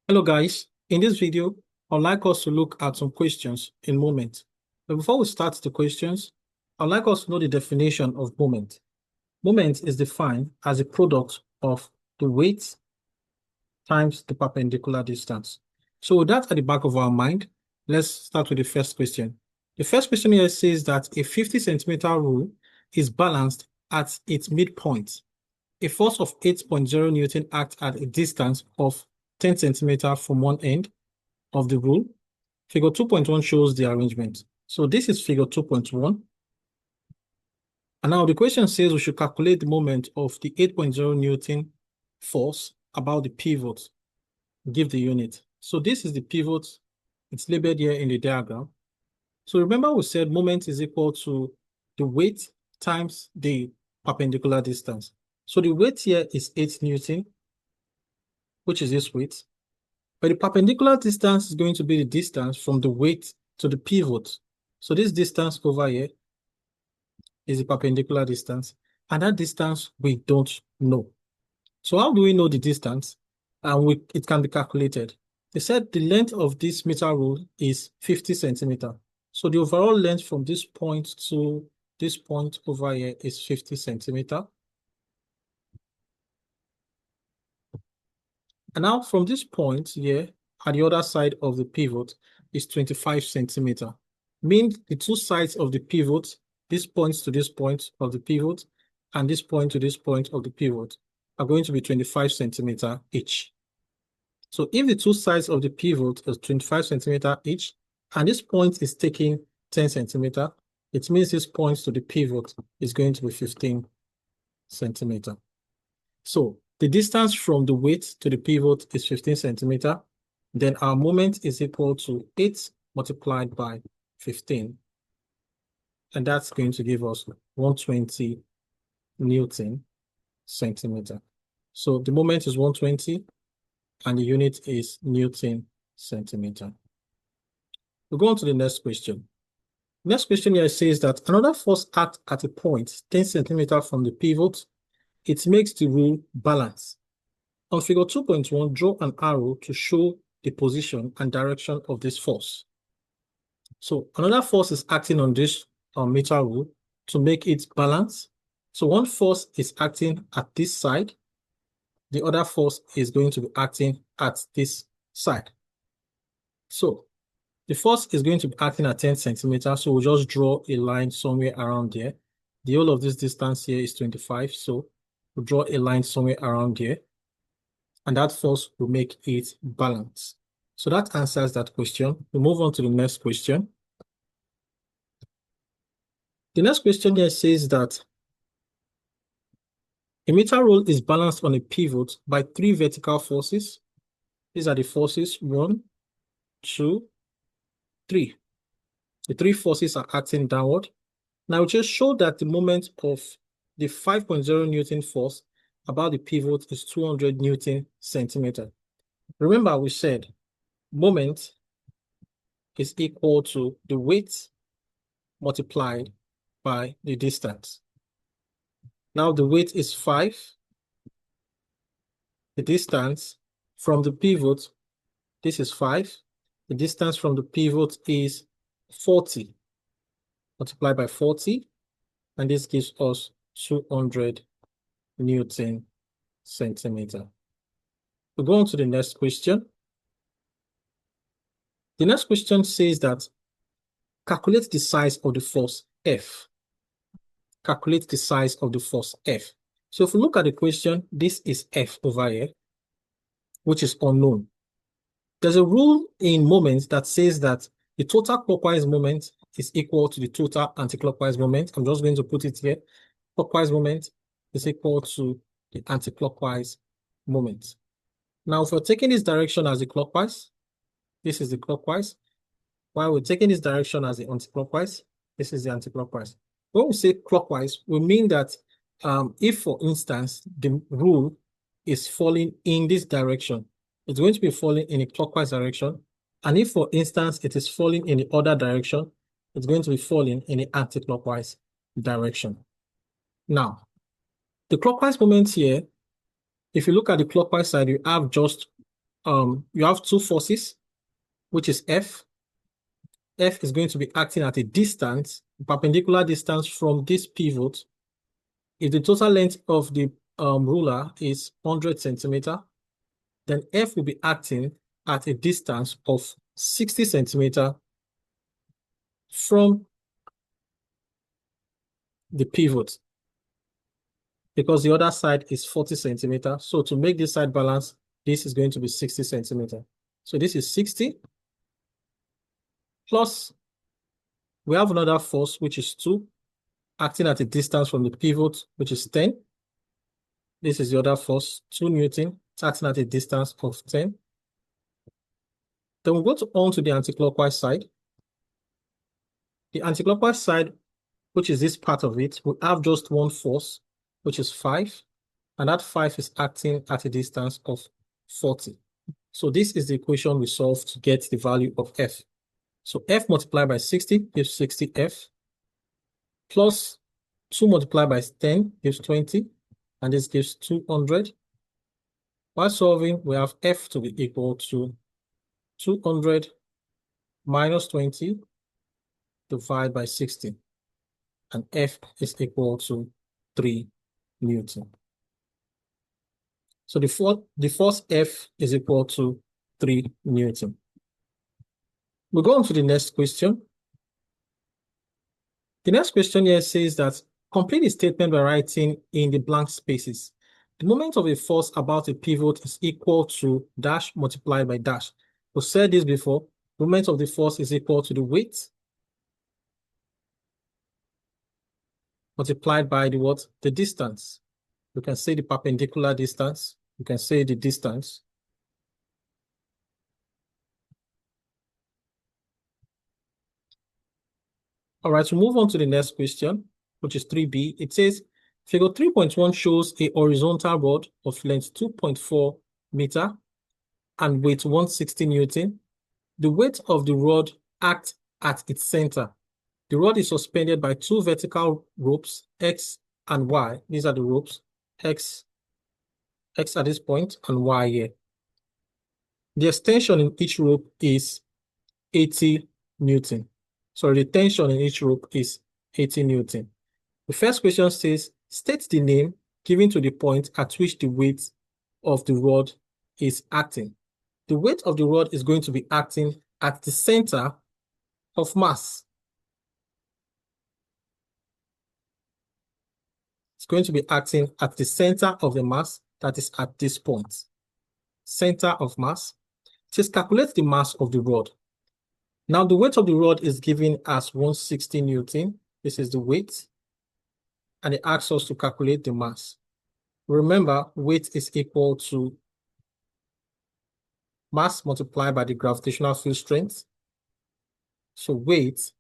Hello guys, in this video, I'd like us to look at some questions in moment. But before we start the questions, I'd like us to know the definition of moment. Moment is defined as a product of the weight times the perpendicular distance. So with that at the back of our mind, let's start with the first question. The first question here says that a 50 centimeter rule is balanced at its midpoint. A force of 8.0 Newton acts at a distance of 10 centimeters from one end of the rule. Figure 2.1 shows the arrangement. So this is figure 2.1. And now the question says we should calculate the moment of the 8.0 Newton force about the pivot. Give the unit. So this is the pivot. It's labeled here in the diagram. So remember we said moment is equal to the weight times the perpendicular distance. So the weight here is 8 Newton, which is this weight. But the perpendicular distance is going to be the distance from the weight to the pivot. So this distance over here is the perpendicular distance. And that distance we don't know. So how do we know the distance? And it can be calculated. They said the length of this meter rule is 50 centimeters. So the overall length from this point to this point over here is 50 centimeters. And now from this point here, at the other side of the pivot is 25 centimeters. Means the two sides of the pivot, this point to this point of the pivot, and this point to this point of the pivot, are going to be 25 centimeters each. So if the two sides of the pivot is 25 centimeters each, and this point is taking 10 centimeters, it means this point to the pivot is going to be 15 centimeters. So the distance from the weight to the pivot is 15 centimeters. Then our moment is equal to 8 multiplied by 15. And that's going to give us 120 Newton centimeter. So the moment is 120 and the unit is Newton centimeter. We'll go on to the next question. Next question here says that another force acts at a point 10 centimeters from the pivot. It makes the rule balance. On figure 2.1, draw an arrow to show the position and direction of this force. So another force is acting on this meter rule to make it balance. So one force is acting at this side. The other force is going to be acting at this side. So the force is going to be acting at 10 centimeters. So we'll just draw a line somewhere around there. The whole of this distance here is 25. So we'll draw a line somewhere around here. And that force will make it balance. So that answers that question. We move on to the next question. The next question here says that a meter rule is balanced on a pivot by 3 vertical forces. These are the forces 1, 2, 3. The 3 forces are acting downward. Now we just show that the moment of the 5.0 Newton force about the pivot is 200 Newton centimeter. Remember we said moment is equal to the weight multiplied by the distance. Now the weight is 5. The distance from the pivot, this is 5. The distance from the pivot is 40. Multiplied by 40. And this gives us 200 Newton centimeter. We'll go on to the next question. The next question says that calculate the size of the force F. Calculate the size of the force F. So if we look at the question, this is F over here, which is unknown. There's a rule in moments that says that the total clockwise moment is equal to the total anticlockwise moment. I'm just going to put it here. Clockwise moment is equal to the anticlockwise moment. Now, if we're taking this direction as the clockwise, this is the clockwise. While we're taking this direction as the anticlockwise, this is the anticlockwise. When we say clockwise, we mean that if, for instance, the rule is falling in this direction, it's going to be falling in a clockwise direction. And if, for instance, it is falling in the other direction, it's going to be falling in the anti-clockwise direction. Now, the clockwise moment here, if you look at the clockwise side, you have just you have two forces, which is F. F is going to be acting at a distance, perpendicular distance from this pivot. If the total length of the ruler is 100 centimeter, then F will be acting at a distance of 60 centimeter from the pivot, because the other side is 40 centimeter. So to make this side balance, this is going to be 60 centimeter. So this is 60 plus, we have another force, which is 2, acting at a distance from the pivot, which is 10. This is the other force, 2 Newton, it's acting at a distance of 10. Then we'll go on to the anticlockwise side. The anticlockwise side, which is this part of it, will have just one force, which is 5. And that 5 is acting at a distance of 40. So this is the equation we solved to get the value of F. So F multiplied by 60 gives 60F, plus 2 multiplied by 10 gives 20, and this gives 200. While solving, we have F to be equal to 200 minus 20 divided by 60, and F is equal to 3 Newton. So the force F is equal to 3 Newton. We'll go on to the next question. The next question here says that complete the statement by writing in the blank spaces. The moment of a force about a pivot is equal to dash multiplied by dash. We said this before. The moment of the force is equal to the weight multiplied by the what? The distance. You can say the perpendicular distance. You can say the distance. All right, so move on to the next question, which is 3B. It says, figure 3.1 shows a horizontal rod of length 2.4 meter and weight 160 Newton. The weight of the rod acts at its center. The rod is suspended by two vertical ropes, X and Y. These are the ropes, X at this point and Y here. The extension in each rope is 80 Newton. Sorry, the tension in each rope is 80 Newton. The first question says, state the name given to the point at which the weight of the rod is acting. The weight of the rod is going to be acting at the center of mass. It's going to be acting at the center of the mass, that is at this point. Center of mass. It says calculate the mass of the rod. Now the weight of the rod is given as 160 Newton. This is the weight. And it asks us to calculate the mass. Remember, weight is equal to mass multiplied by the gravitational field strength. So weight,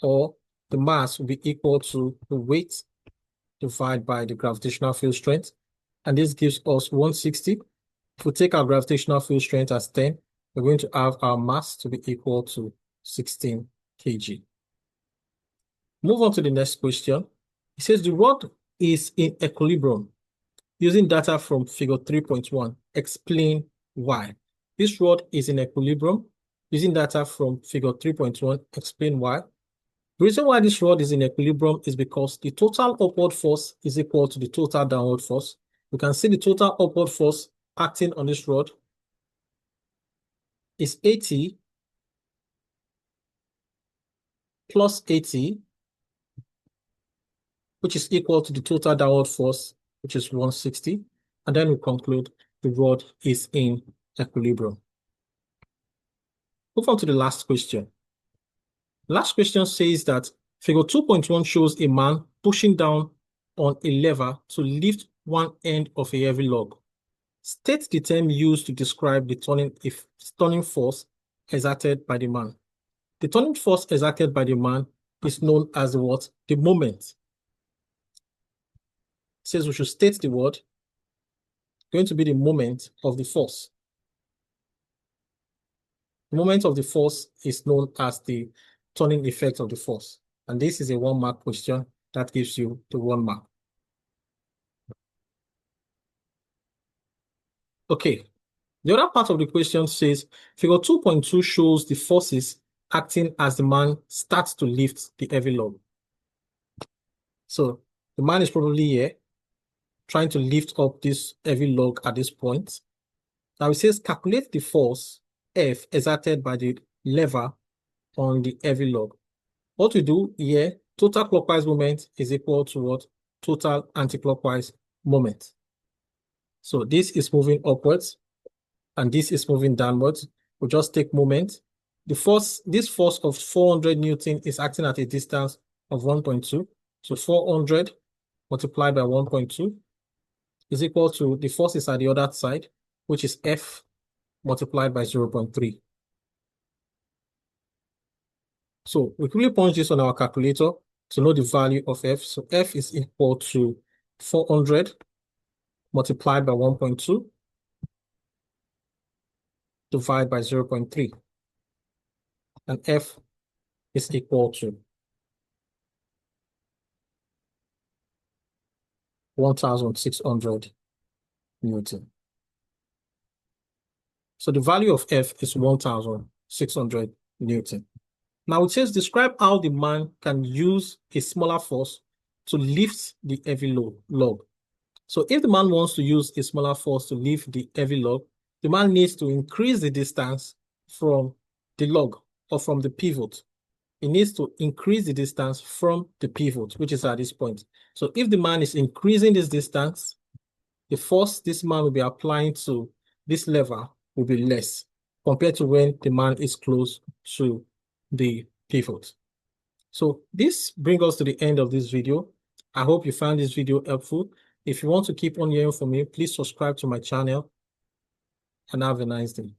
or the mass, will be equal to the weight divided by the gravitational field strength. And this gives us 160. If we take our gravitational field strength as 10, we're going to have our mass to be equal to 16 kg. Move on to the next question. It says the rod is in equilibrium. Using data from figure 3.1, explain why. This rod is in equilibrium. Using data from figure 3.1, explain why. The reason why this rod is in equilibrium is because the total upward force is equal to the total downward force. You can see the total upward force acting on this rod is 80 plus 80, which is equal to the total downward force, which is 160. And then we conclude the rod is in equilibrium. Move on to the last question. The last question says that figure 2.1 shows a man pushing down on a lever to lift one end of a heavy log. State the term used to describe the turning force exerted by the man. The turning force exerted by the man is known as the what? The moment. It says we should state the word. Going to be the moment of the force. The moment of the force is known as the turning effect of the force. And this is a 1-mark question that gives you the 1 mark. Okay, The other part of the question says, figure 2.2 shows the forces acting as the man starts to lift the heavy log. So the man is probably here trying to lift up this heavy log at this point. Now it says calculate the force F exerted by the lever on the heavy log. What we do here, total clockwise moment is equal to what? Total anticlockwise moment. So this is moving upwards and this is moving downwards. We'll just take moment. This force of 400 Newton is acting at a distance of 1.2. So 400 multiplied by 1.2 is equal to the forces at the other side, which is F multiplied by 0.3. So we quickly punch this on our calculator to know the value of F. So F is equal to 400 multiplied by 1.2 divided by 0.3. And F is equal to 1,600 Newton. So the value of F is 1,600 Newton. Now it says describe how the man can use a smaller force to lift the heavy log. So if the man wants to use a smaller force to lift the heavy log, the man needs to increase the distance from the log or from the pivot. He needs to increase the distance from the pivot, which is at this point. So if the man is increasing this distance, the force this man will be applying to this lever will be less compared to when the man is close to the pivot. So this brings us to the end of this video. I hope you found this video helpful. If you want to keep on hearing from me, please subscribe to my channel and have a nice day.